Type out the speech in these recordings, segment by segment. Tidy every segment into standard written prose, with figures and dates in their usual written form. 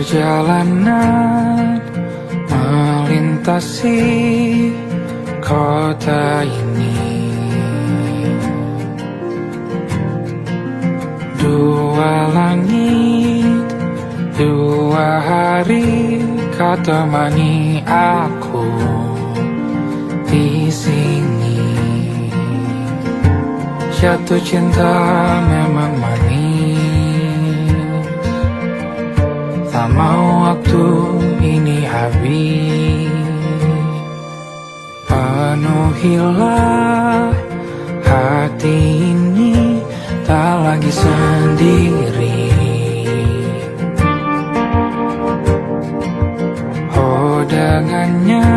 Perjalanan melintasi kota ini, dua langit, dua hari kau temani aku di sini. Jatuh cinta memang manis, tak mau waktu ini habis. Penuhilah hati ini, tak lagi sendiri. Oh, dengannya,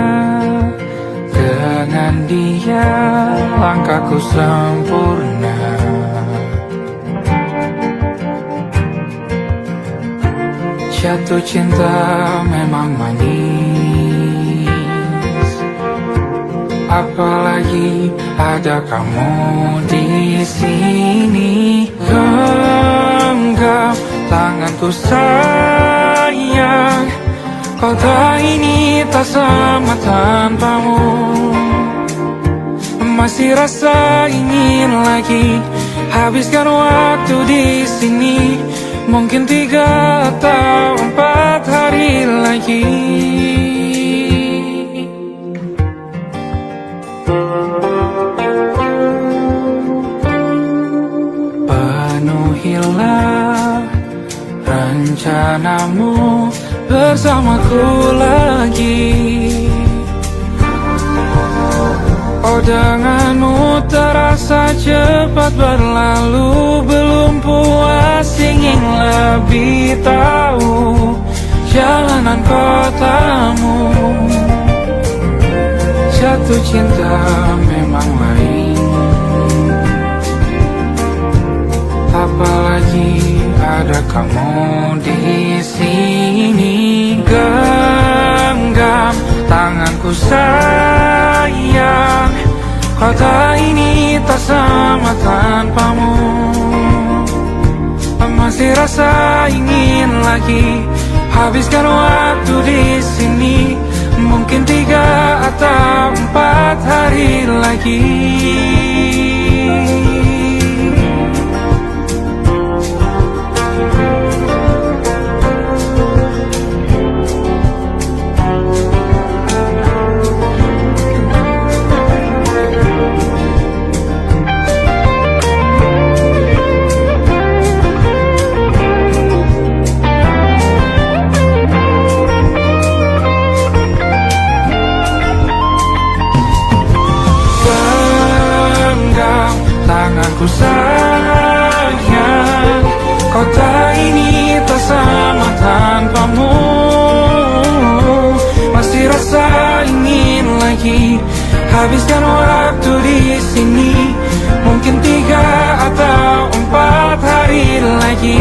dengan dia langkahku sempurna. Jatuh cinta memang manis, apalagi ada kamu di sini. Genggam tanganku sayang, kota ini tak sama tanpamu. Masih rasa ingin lagi habiskan waktu di sini. Mungkin 3 atau 4 hari lagi. Penuhilah rencanamu bersamaku lagi. Oh, denganmu terasa cepat berlalu. Belum puas ingin lebih tahu jalanan kotamu. Jatuh cinta memang lain, apalagi ada kamu di sini. Genggam tanganku sayang, kota ini tak sama tanpamu. Masih rasa ingin lagi habiskan waktu di sini. Mungkin 3 atau 4 hari lagi. Tanganku sayang, kota ini tak sama tanpamu. Masih rasa ingin lagi habiskan waktu di sini. Mungkin 3 atau 4 hari lagi.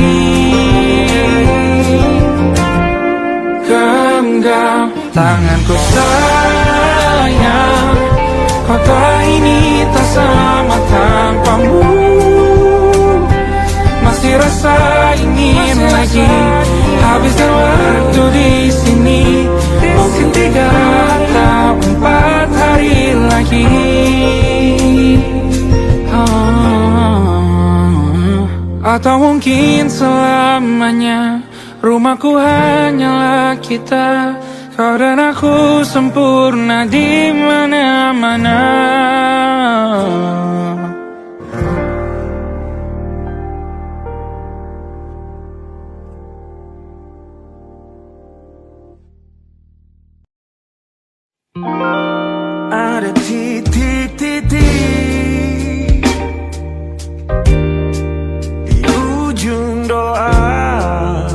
Genggam tanganku sayang, kota ini tak sama tanpamu. Masih rasa ingin lagi habiskan waktu di sini. Mungkin 3 atau 4 hari lagi. Atau mungkin selamanya. Rumahku hanyalah kita, kau dan aku sempurna di mana-mana. Ada titik-titik di ujung doa.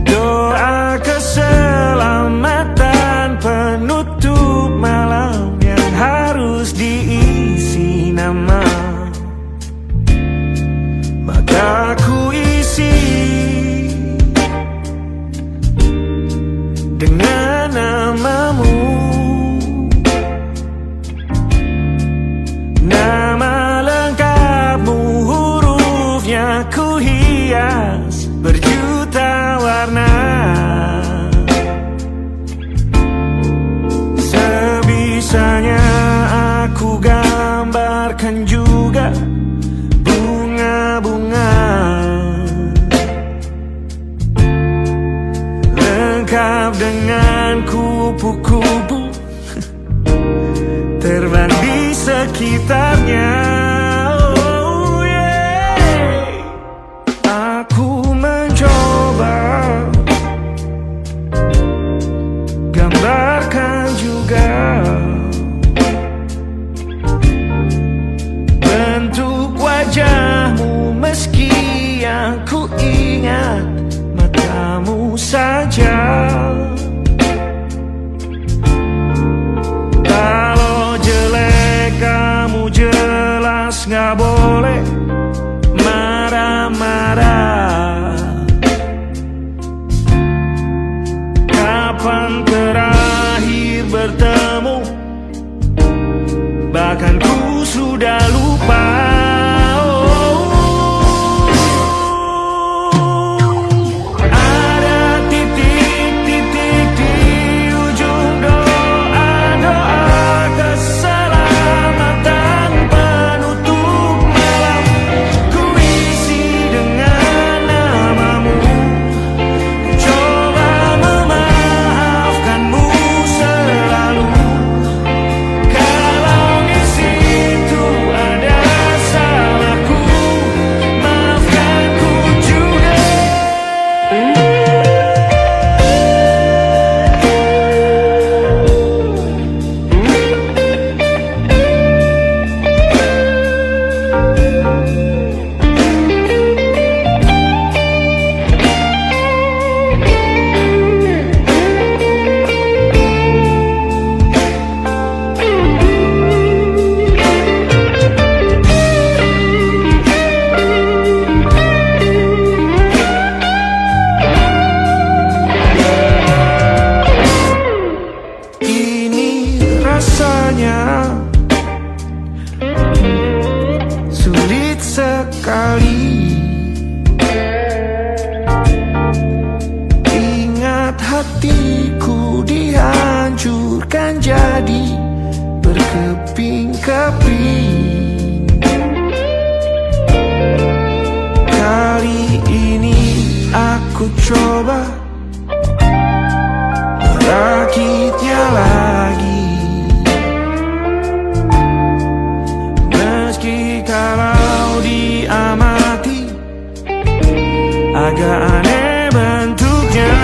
Doa keselamatan penutup malam yang harus diisi nama. Maka ku isi dengan namamu. Nama lengkapmu, hurufnya ku hias ku coba merakitnya lagi, meski kalau diamati agak aneh bentuknya.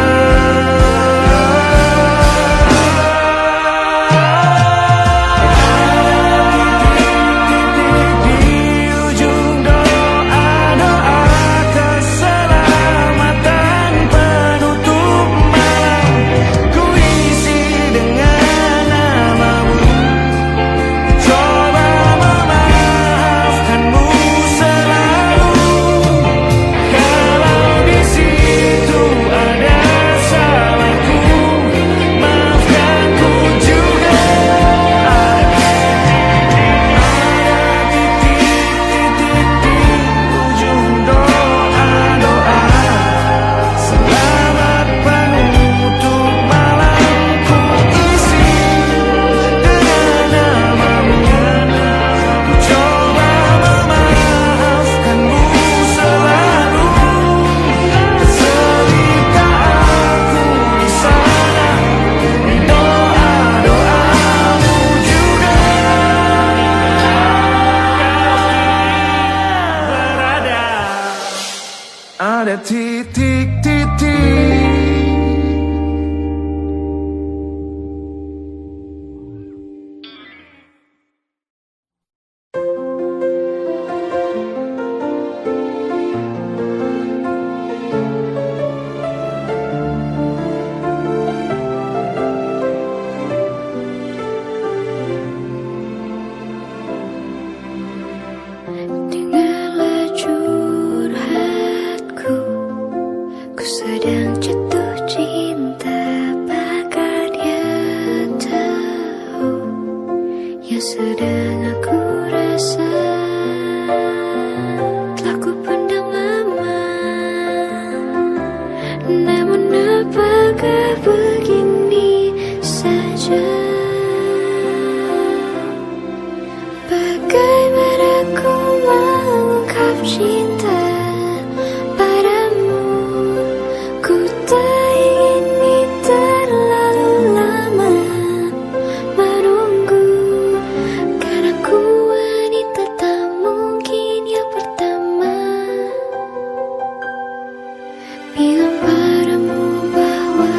Ada titik-titik. Dengarlah curhatku, ku sedang jatuh cinta, apakah dia tahu yang sedang aku rasa? Telah ku pendam lama, namun apakah begini saja? Bagaimana ku mengungkap cinta padamu? Ku tak ingin ini terlalu lama menunggu, karena ku wanita tak mungkin yang pertama bilang padamu bahwa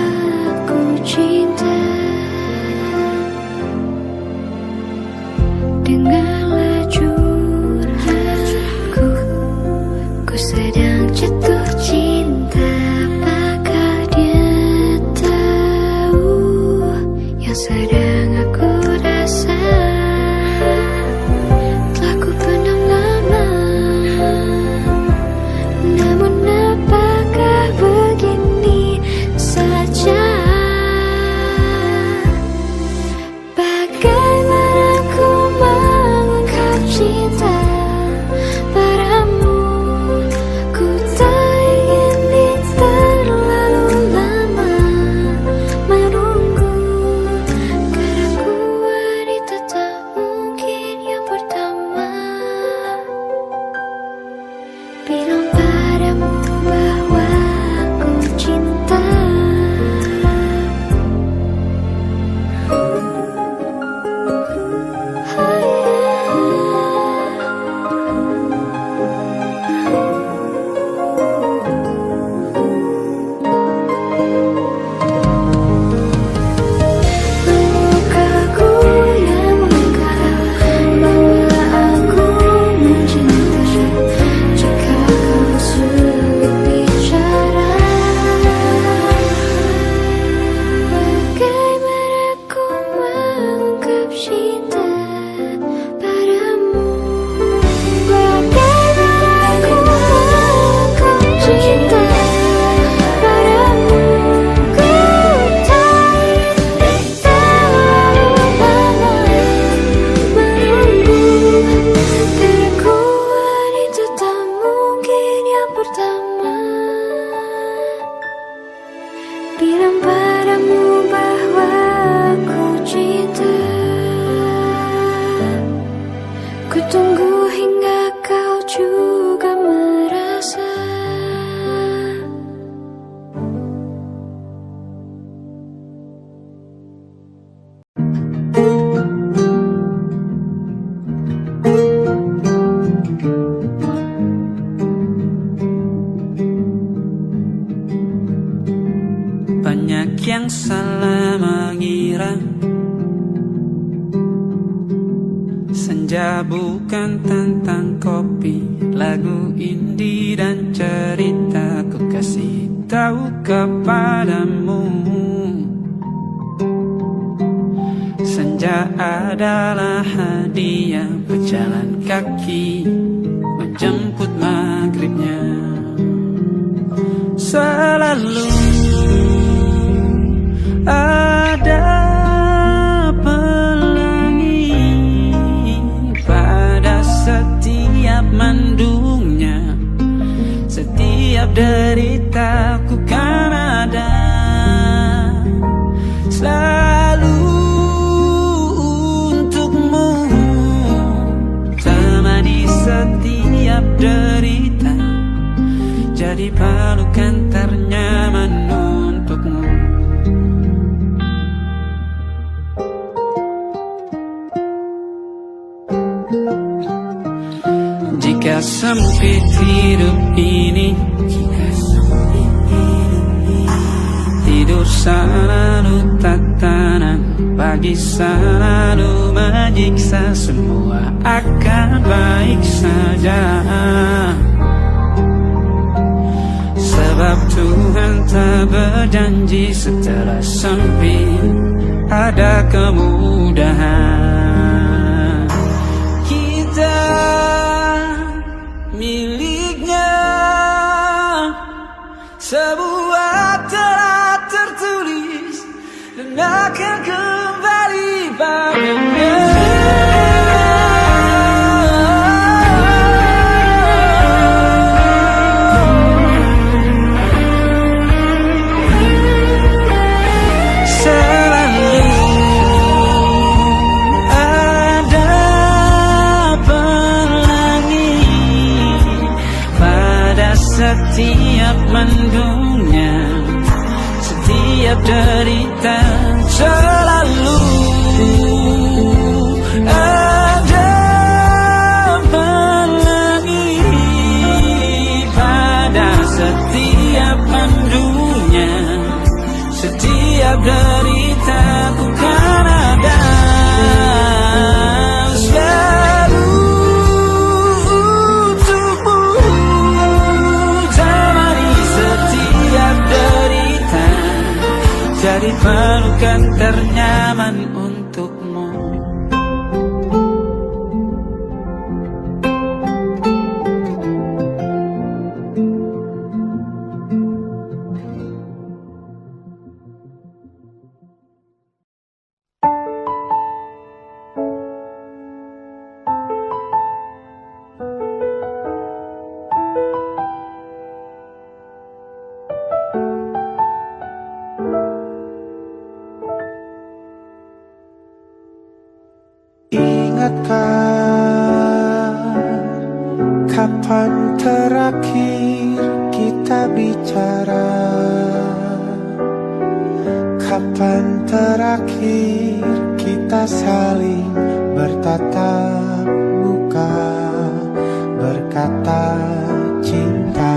yang salah mengira senja bukan tentang kopi, lagu indie dan cerita. Ku kasih tahu kepadamu, senja adalah hadiah berjalan kaki menjemput maghribnya. Selalu ada pelangi pada setiap mendungnya, setiap derita ku kan ada selalu untukmu, temani setiap derita, jadi pelukan ternyaman untukmu. Jika sempit hidup ini, tidur selalu tatanan, pagi selalu menyiksa, semua akan baik saja. Sebab Tuhan tak berjanji setelah sempit ada kemudahan. Kita miliknya sebuah telah tertulis dan akan kembali padanya. Setiap mendungnya, setiap derita, selalu ada pelangi pada setiap mendungnya, setiap derita ku kan ada selalu untukmu, jadi pelukan ternyaman untukmu. Kapan terakhir kita bicara? Kapan terakhir kita saling bertatap muka, berkata cinta?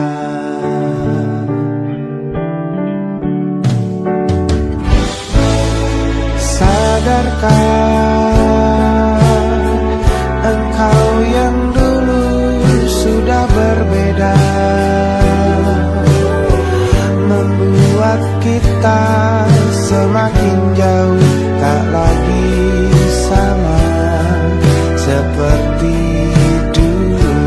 Sadarkah engkau yang dulu sudah berbeda, membuat kita semakin jauh, tak lagi sama seperti dulu.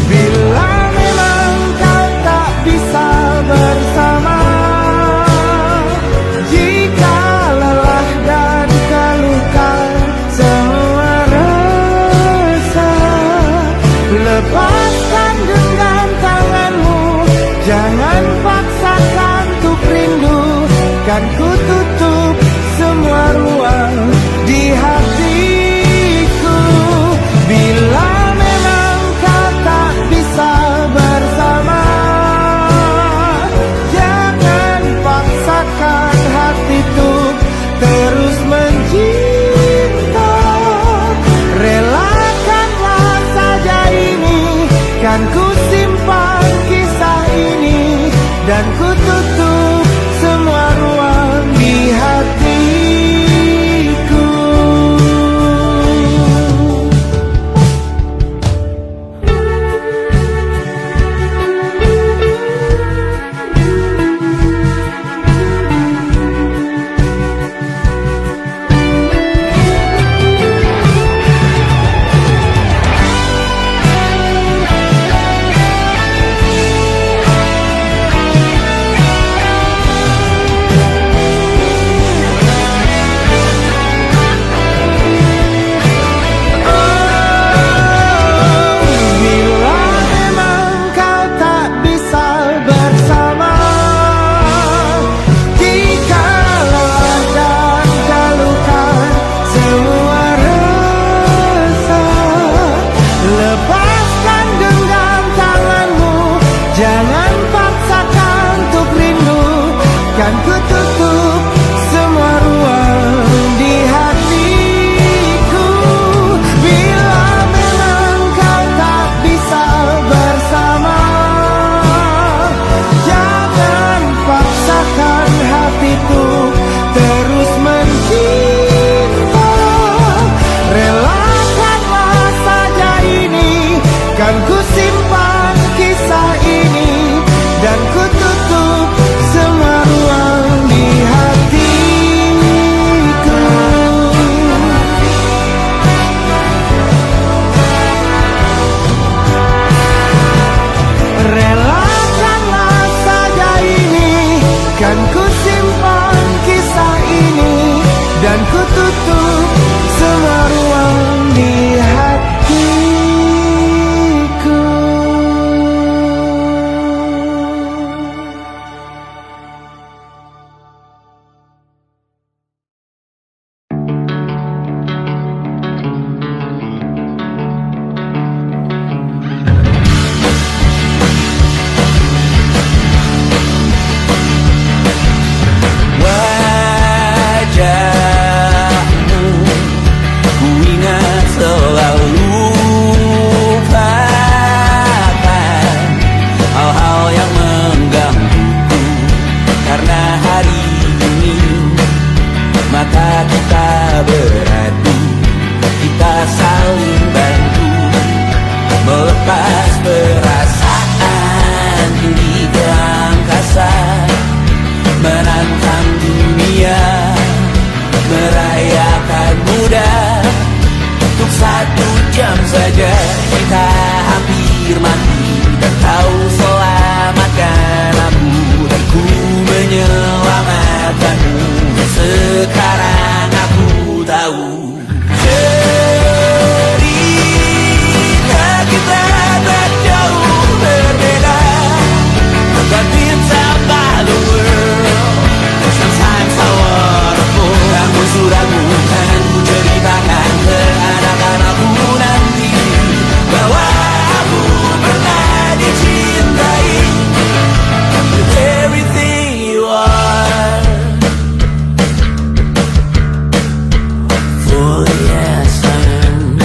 Bila memang kau tak bisa bersama, jika lelah dan keluhkan semua rasa, lepaskan genggam tanganmu, jangan paksakan untuk rindu, kan ku tutup semua ruang di hatiku. Bila memang kau tak bisa bersama, jangan paksakan hati untuk terus mencinta. Relakanlah saja ini, kan ku simpan kita hampir mati, dan kau selamatkan aku, dan ku menyelamatkanmu. Sekarang aku tahu cerita kita tak jauh berbeda, but it's about the world. Sometimes I wanna fall. Namun sudah bukan ku ceritakan ke anak-anakku nanti bahwa aku pernah dicintai with everything you are. For yes I am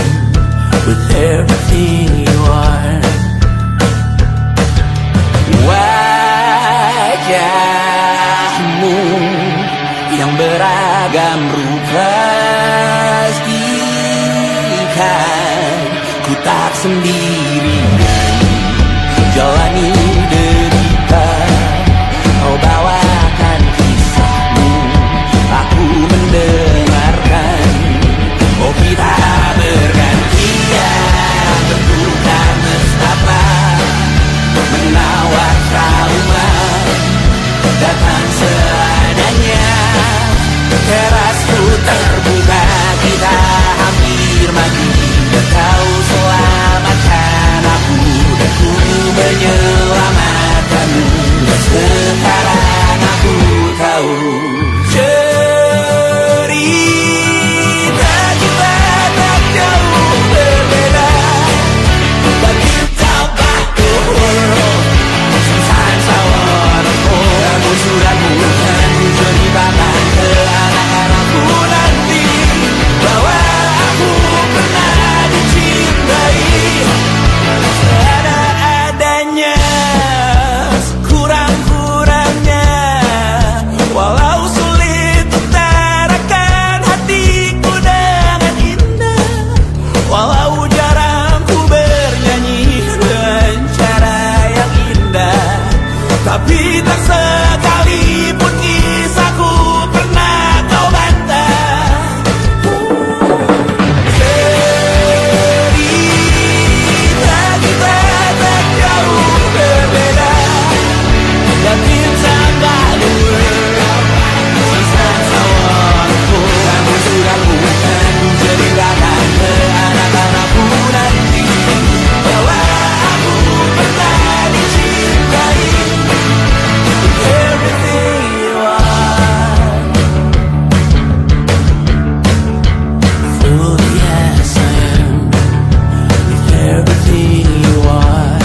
with everything you are. Wajahmu yang beragam rupa pastikan ku tak sendirian jalani derita. Kau bawakan kisahmu, aku mendengarkan. Oh kita bergantian, tentukan nestapa menawar trauma, datang seadanya. Terasku terbuka, kita hampir mati, dan kau selamatkan aku, dan ku menyelamatkanmu. Sekarang aku tahu cerita kita tak jauh berbeda, but it's about the world. Sometimes I wanna fall. Namun sudah bukan ku ceritakan ke anak-anakku nanti bahwa aku pernah dicintai seadanya, sekurang-kurangnya. Walau sulit utarakan hatiku dengan indah, walau jarang ku bernyanyi dengan cara yang indah, tapi tak sekalipun kisahku pernah kau bantah. Cerita kita tak jauh berbeda, but it's about the world. Sometimes I wanna fall. Namun sudah bukan ku ceritakan ke anak-anakku nanti bahwa aku pernah dicintai with everything you are. Fully yes I am with everything you are.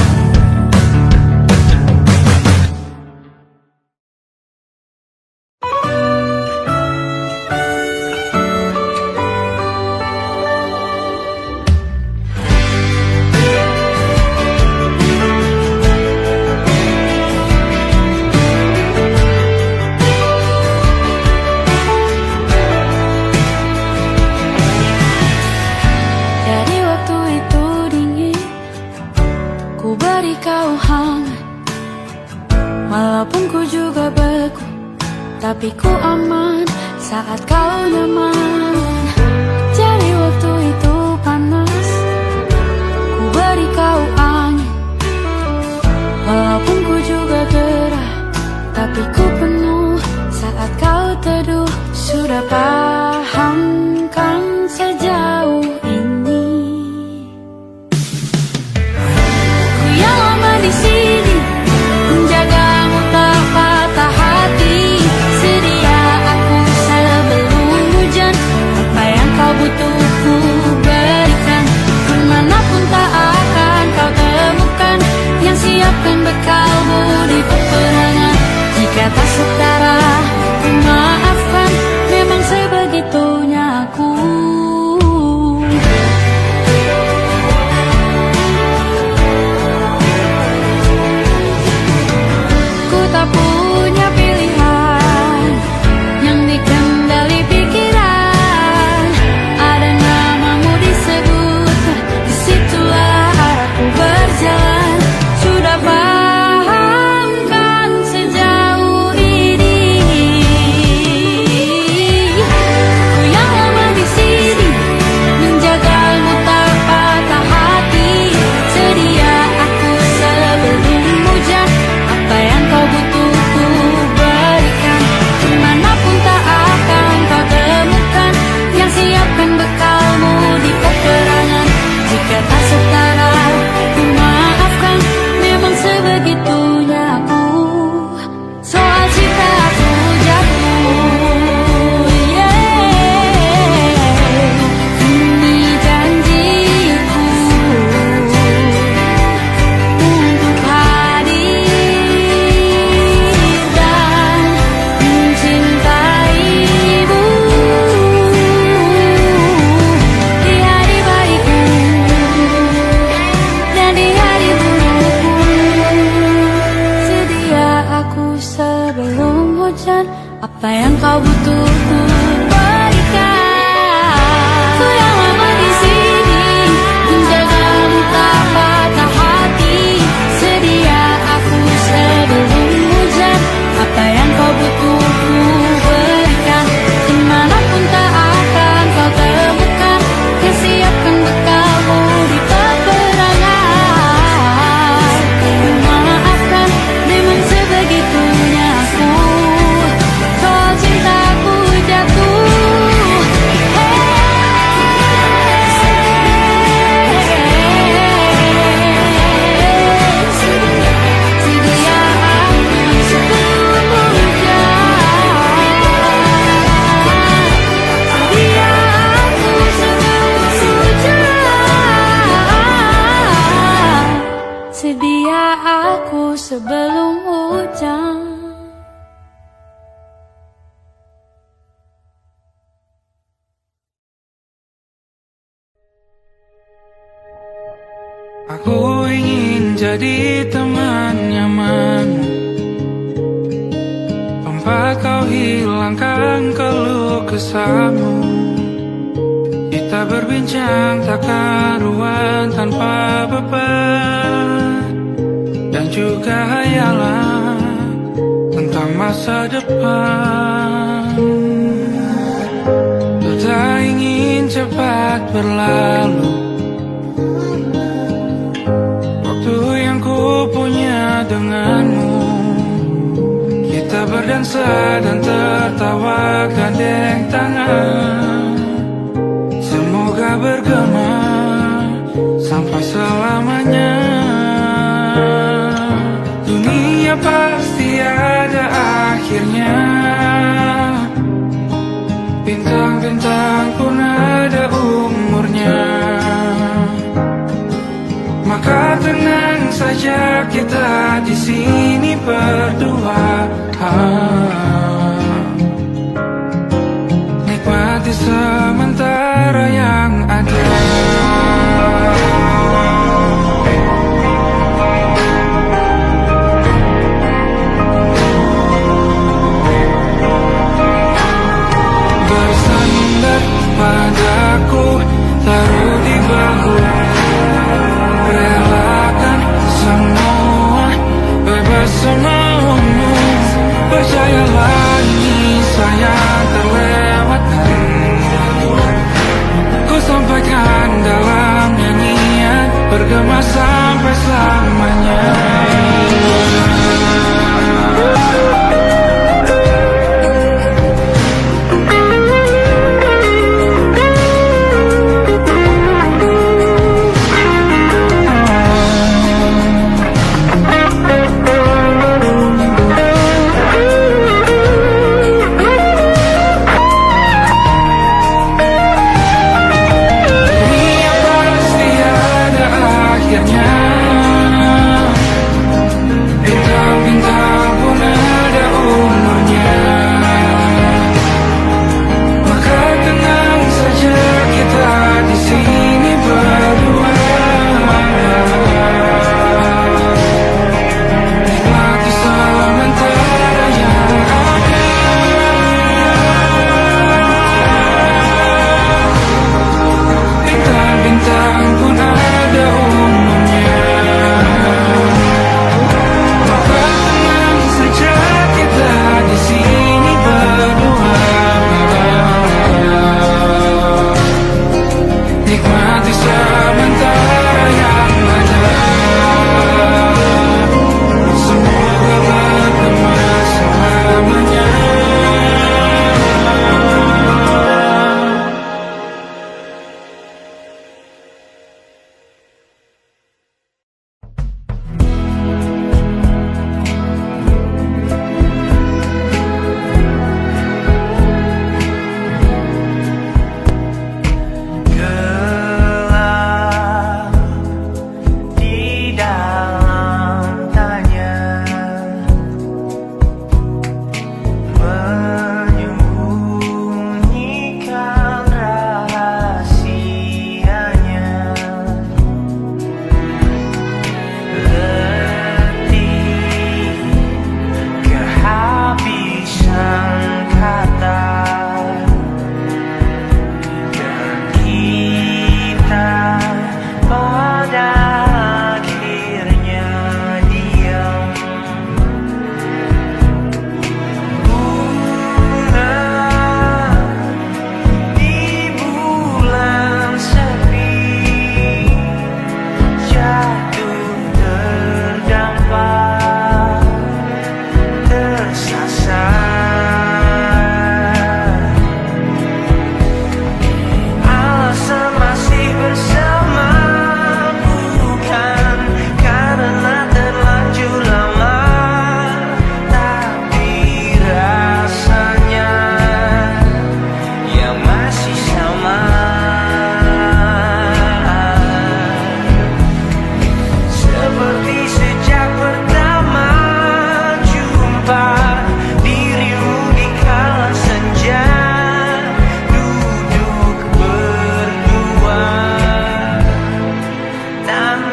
Dari waktu itu dingin, ku beri kau hangat. Walaupun ku juga beku, tapi ku aman saat kau nyaman. Dari waktu itu panas, ku beri kau angin. Walaupun ku juga gerah, tapi ku penuh saat kau teduh. Sudah paham kan sejauh ini? Ku yang lama di sini, menjagamu tak patah hati. Sedia aku sebelum hujan, apa yang kau butuh ku berikan. Kemanapun tak akan kau temukan yang siapkan bekalmu di peperangan. Jika tak setara, ku maafkan, memang sebagai Apa yang kau butuh ku berikan. Ku yang lama di sini menjagamu tak patah hati. Sedia aku sebelum hujan. Apa yang kau butuh ku berikan. Dimanapun tak akan kau temukan. Yang siapkan bekalmu di peperangan. Memaafkan memang sebegitunya aku. Soal cintaku jatuh. Sedia aku sebelum hujan. Sedia aku sebelum hujan. Sedia aku sebelum hujan. Aku ingin jadi teman nyaman, tempat kau hilangkan keluh kesahmu. Kita berbincang tak karuan tanpa beban, dan juga hayalan tentang masa depan. Ku tak ingin cepat berlalu waktu yang ku punya denganmu. Kita berdansa dan tertawa gandeng tangan. Semoga bergema sampai selamanya. Dunia pasti ada akhirnya. Bintang-bintang pun ada umurnya. Maka tenang saja kita di sini berdua. Nikmati sementara yang ada. Bersandar padaku, taruh di bahu. Relakan semua, bebas semaumu. Percayalah ini sayang terlewatkan. Ku sampaikan dalam nyanyian, bergema sampai selamanya.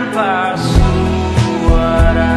tanpa suara.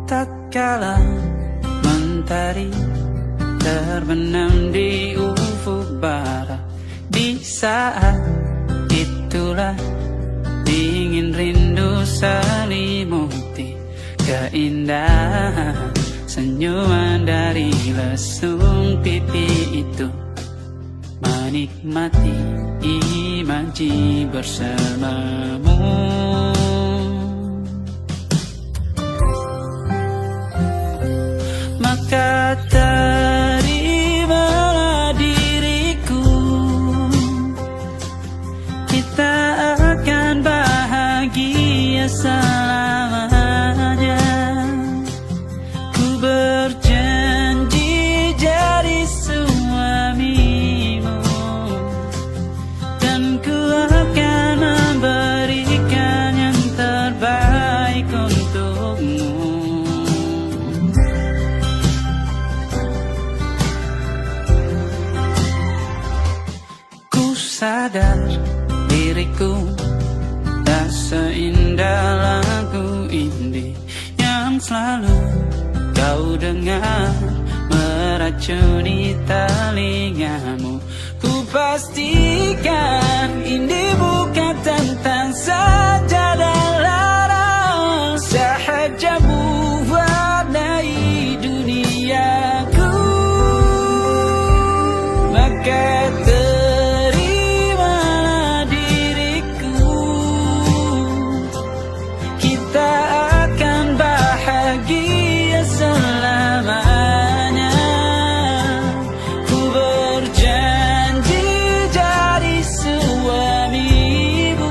Tatkala mentari terbenam di ufuk barat, di saat itulah dingin rindu selimuti keindahan senyuman dari lesung pipi itu, menikmati imaji bersamamu. Maka terimalah diriku, kita akan bahagia selamanya. Ku berjanji jadi suamimu, dan ku akan memberikan yang terbaik untukmu. Sadar diriku tak seindah lagu indie yang selalu kau dengar meracuni telingamu. Ku pastikan indie bukan tentang sajadah larang, sahaja mewarnai duniaku. Maka bahagia selamanya. Ku berjanji jadi suamimu,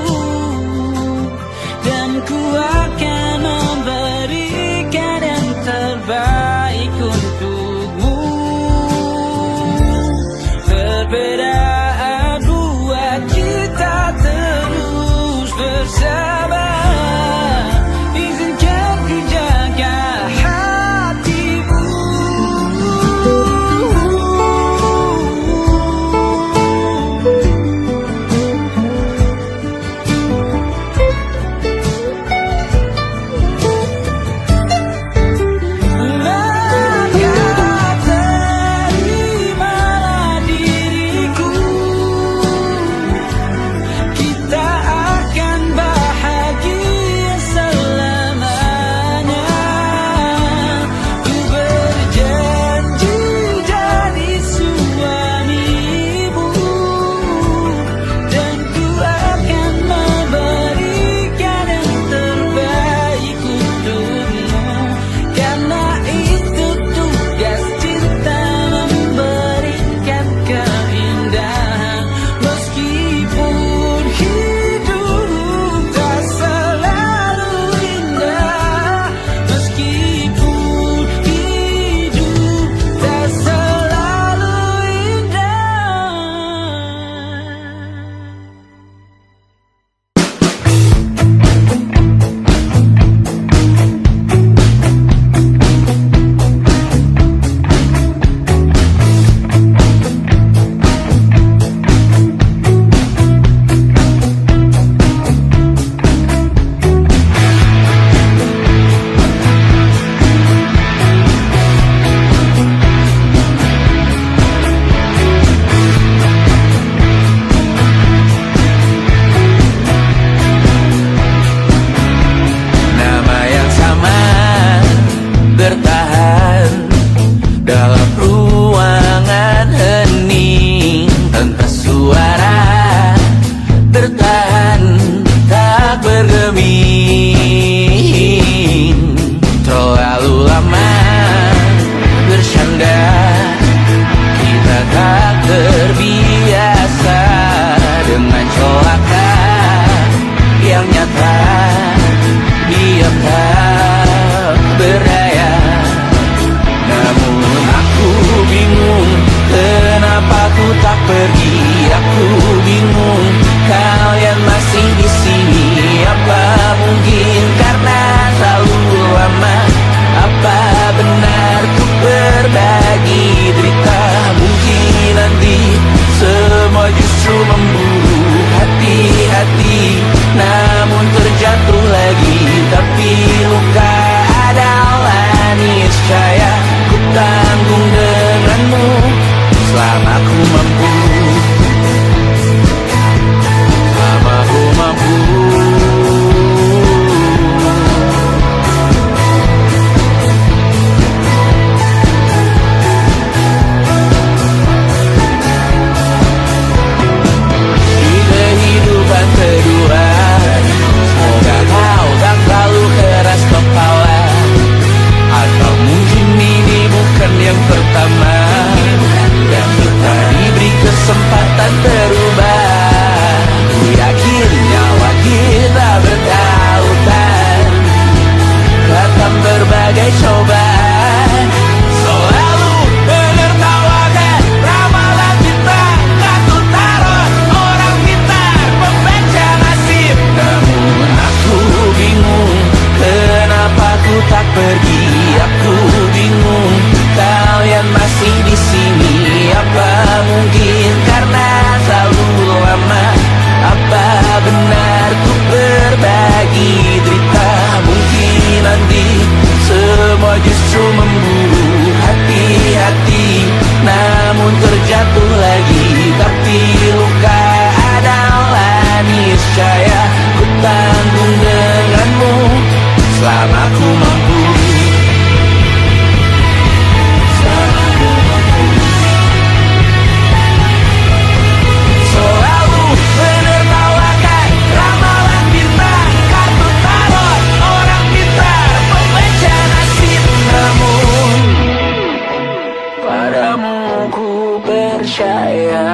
percaya.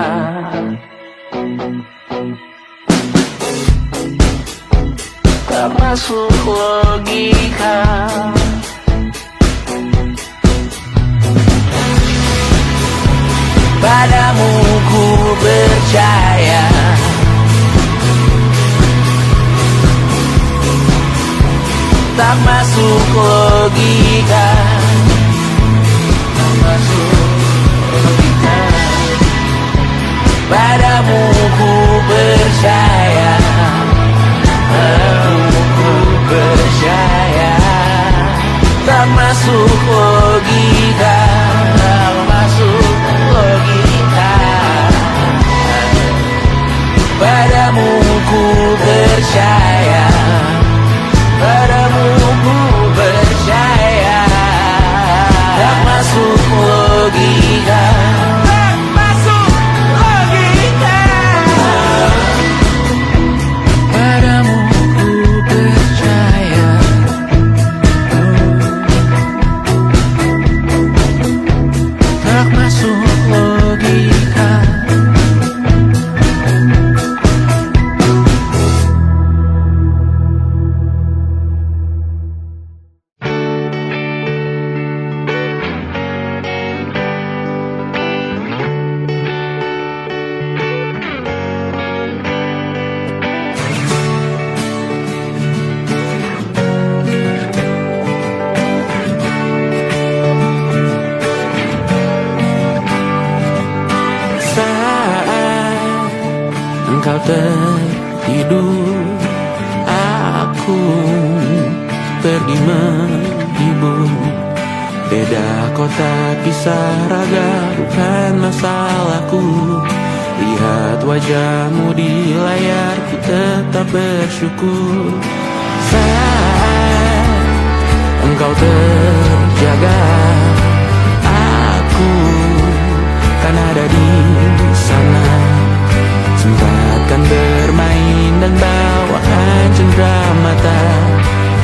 Tak masuk logika. Padamu ku percaya. Tak masuk logika. Tak masuk logika. Padamu ku percaya. Padamu ku percaya. Tak masuk logika. Tak masuk logika. Padamu ku percaya. Padamu ku percaya. Tak masuk logika. Tak masuk logika. Padamu ku percaya. Tak masuk logika. Engkau tertidur, aku pergi menghibur. Beda kota pisah raga bukan masalahku. Lihat wajahmu di layar, ku tetap bersyukur. Saat engkau terjaga, aku kan ada di sana. Sempatkan bermain dan bawaan cenderamata.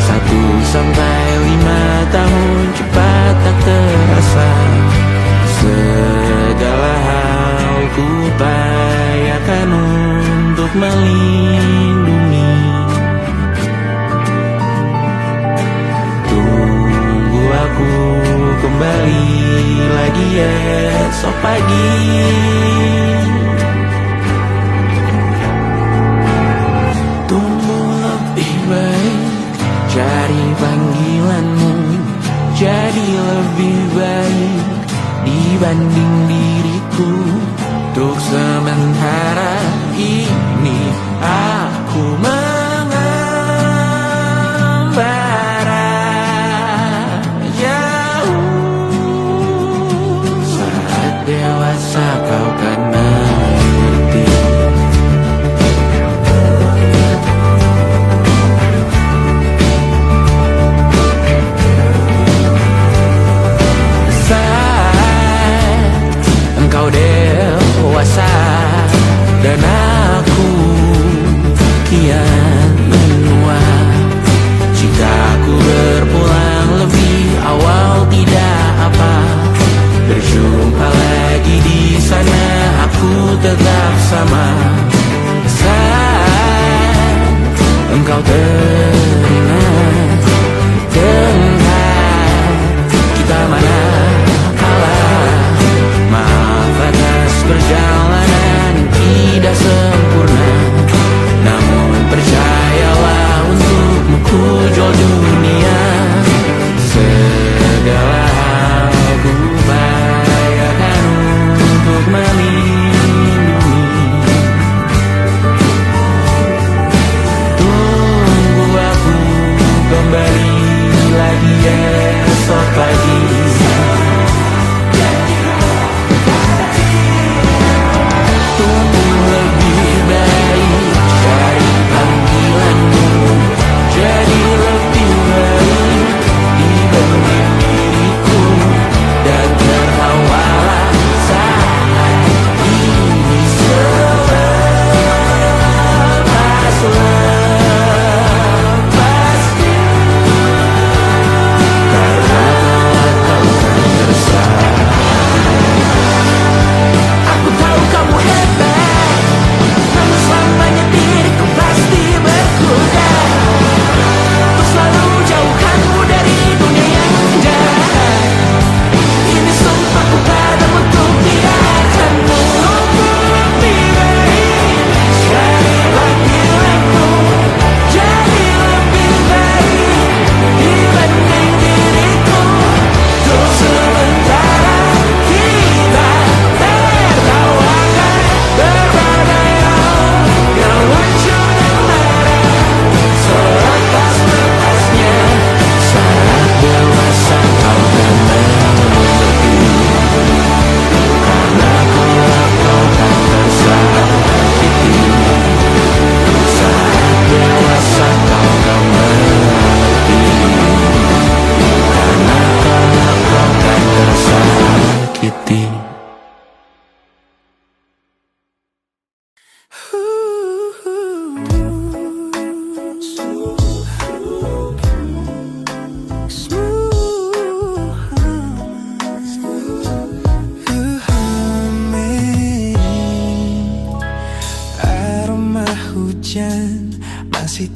1-5 tahun cepat tak terasa. Segala hal ku upayakan untuk melindungi. Tunggu aku kembali lagi esok pagi. Cari panggilanmu jadi lebih baik dibanding diriku. Untuk sementara ini aku mengembara jauh. Saat dewasa kau kan mengerti. Engkau dewasa,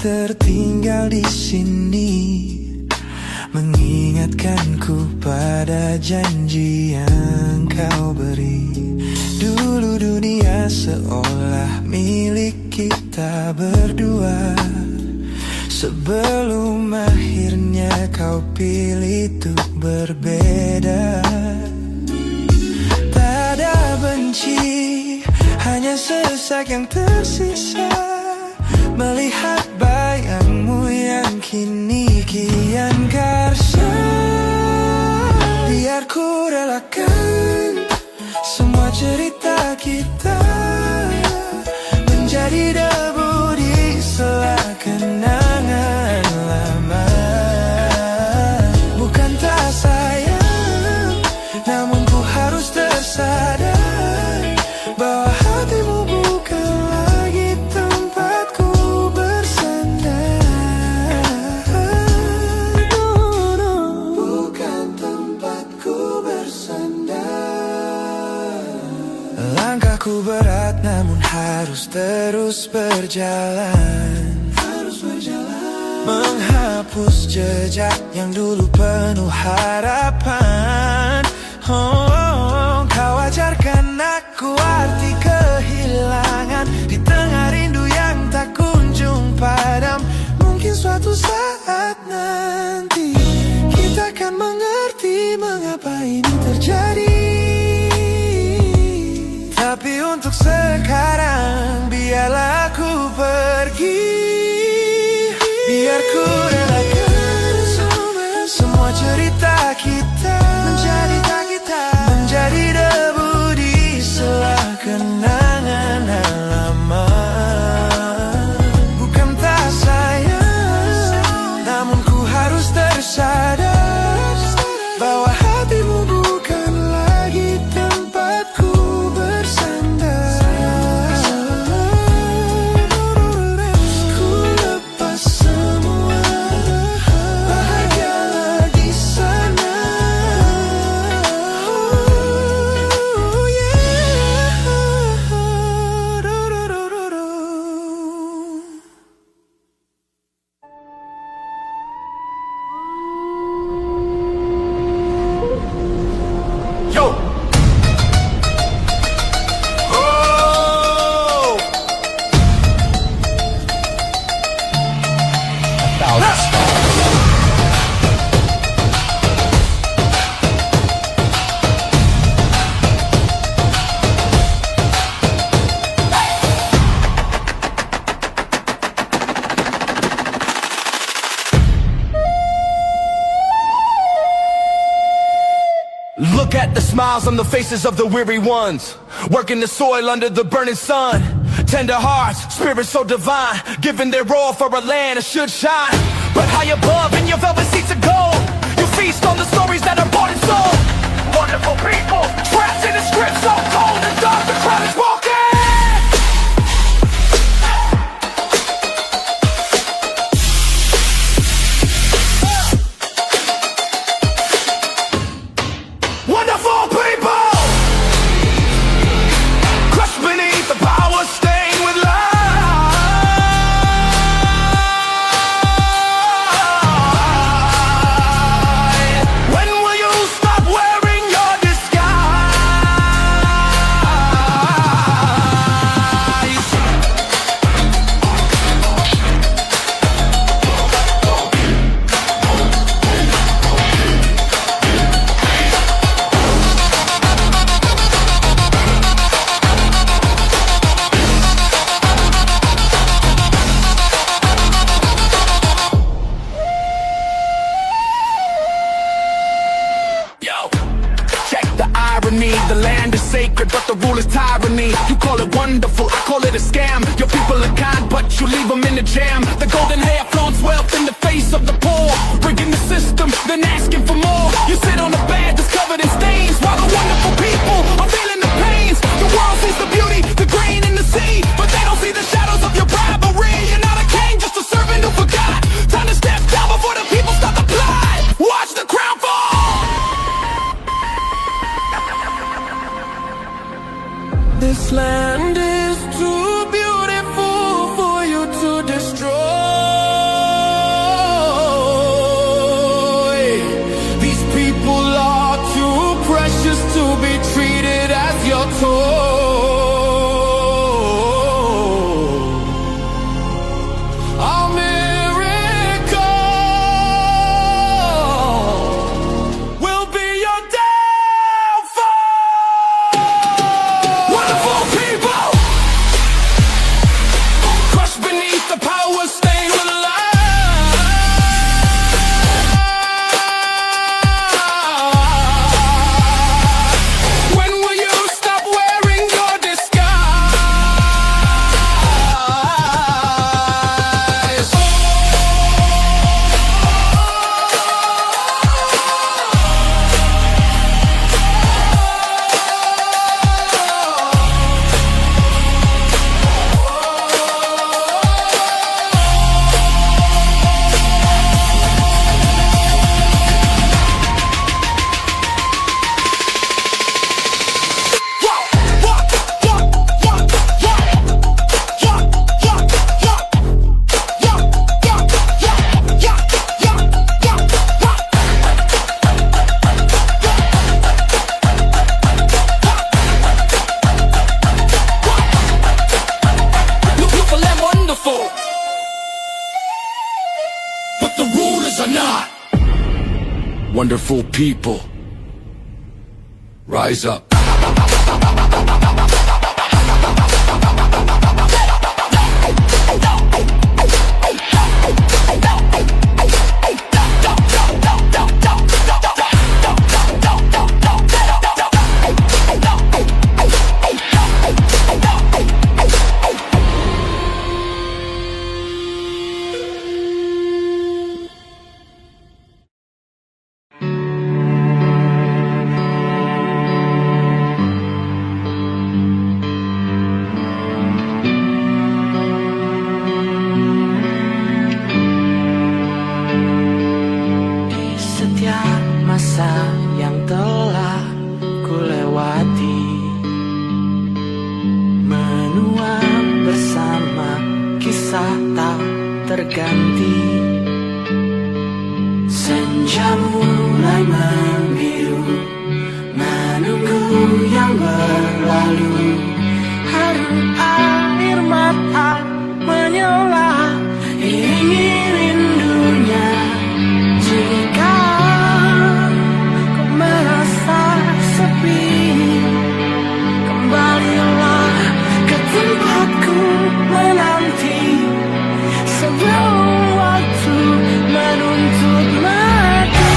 tertinggal di sini, mengingatkanku pada janji yang kau beri. Dulu dunia seolah milik kita berdua, sebelum akhirnya kau pilih untuk berbeda. Tak ada benci, hanya sesak yang tersisa, melihat bayangmu yang kini kian karsa. Biar ku relakan semua cerita kita menjadi debu di sela kenangan lama. Bukan tak sayang, namun ku harus tersadar bahwa hatimu bukan lagi tempatku bersandar. Bukan tempatku bersandar. Langkahku berat namun harus terus berjalan, menghapus jejak yang dulu penuh harapan. Kau ajarkan aku arti kehilangan di tengah rindu yang tak kunjung padam. Mungkin suatu saat nanti kita akan mengerti mengapa ini terjadi. Tapi untuk sekarang biarlah aku pergi. Biar ku relakan semua cerita kita menjadi debu di sela kenangan lama. Bukan tak sayang, namun ku harus tersadar bahwa hatimu bukan lagi tempatku bersandar. Ku lepas semua, bahagialah di sana. Oh yeah. Yo! Oh! Look at the smiles on the faces of the weary ones, working the soil under the burning sun. Tender hearts, spirits so divine, giving their all for a land that should shine. But high above in your velvet seats of gold, you feast on the stories that are bought and sold. Wonderful people, trapped in a script so cold and dark, the crowd is walking. Wonderful people, crushed beneath the power stained with light. When will you stop wearing your disguise? Yo, check the irony. The land is sacred, but the rule is tyranny. You call it wonderful, I call it a scam. Your people are kind, but you leave them in the jam. The golden hair flaunts wealth in the face of the poor, rigging the system, then asking for more. You sit on a bed that's covered in stains, while the wonderful people are feeling the pains. The world sees the beauty, the grain in the sea, but they don't see the shadows of your bribery. You're not a king, just a servant who forgot. Time to step down before the people start to plot. Watch the crown fall. This land is too beautiful for you to destroy. to be treated as your tool. A miracle will be your downfall. Wonderful people, crushed beneath the power stain with love. When will you stop wearing your disguise? Beautiful and wonderful, but the rulers are not. Wonderful people, rise up. Di setiap masa yang telah ku lewati, menua bersama kisah tak terganti. Senja mulai membiru, menunggu yang berlalu. Haru air mata menyela, iringi rindunya. Jika kau merasa sepi, kembalilah ke tempatku menanti. Sebelum waktu menuntut mati,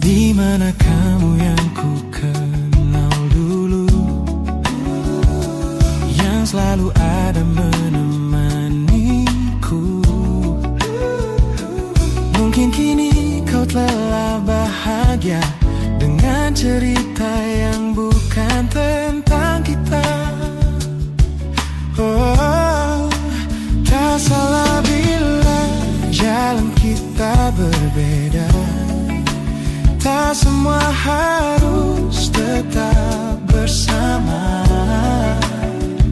Di mana kamu yang ku kenal dulu, yang selalu ada menemaniku. Mungkin kini kau telah bahagia dengan cerita yang bukan tentang kita. Oh, tak salah bila jalan kita berbeda. Tak semua harus tetap bersama.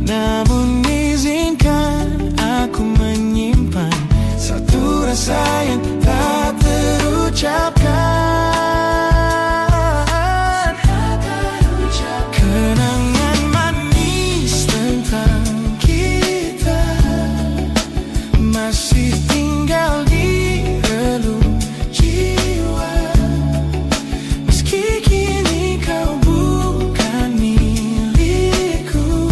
Namun izinkan aku menyimpan satu rasa yang tak terucapkan. Kenangan manis tentang kita masih tinggal di relung jiwa. Meski kini kau bukan milikku,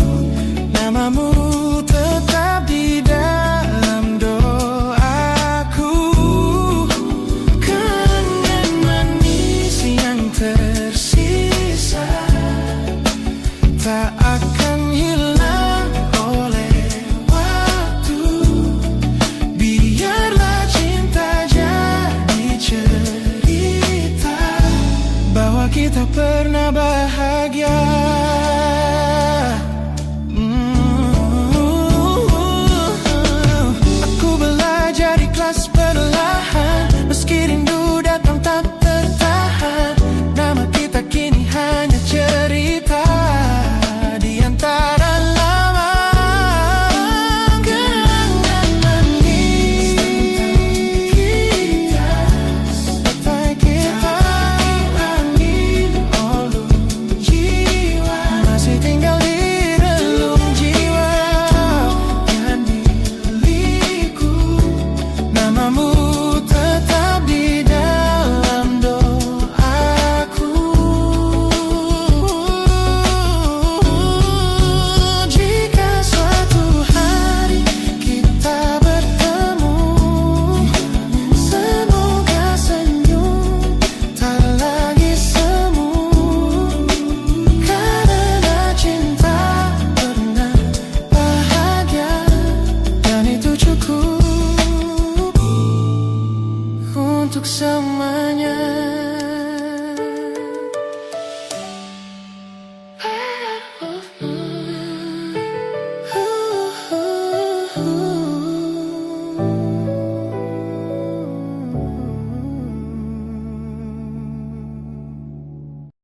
namamu tetap di dalam doaku. Kenangan manis yang tersisa tak akan hilang oleh waktu. Biarlah cinta jadi cerita bahwa kita pernah bahagia. Aku belajar ikhlas perlahan, meski rindu datang tak tertahan. Nama kita kini hanya cerita di antara lama. Kenangan manis kita, sampai kita angin olung jiwa, masih tinggal di relung jiwa yang milikku. Namamu tetap di dalam doaku. Jika suatu hari kita bertemu, semoga senyum tak lagi semu. Karena cinta pernah bahagia, dan itu cukup untuk semuanya.